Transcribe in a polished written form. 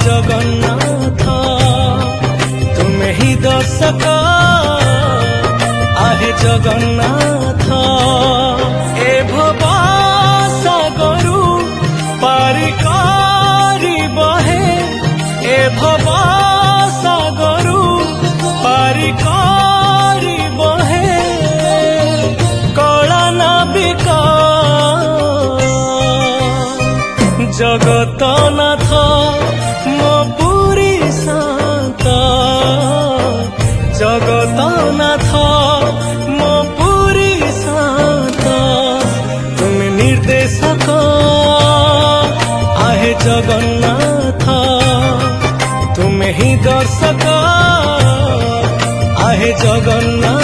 जगन्नाथ तुम्हें ही दर्शक आहे जगन्नाथ ए भव सागरु पारी करी बहे ए भव सागरु पारी करी बहे कला नाविक जगतनाथ मो पुरी शांत जगतनाथ मो पुरी शांत तुम निर्देशक आहे जगन्नाथ तुम्हें ही दर्शक आहे जगन्नाथ।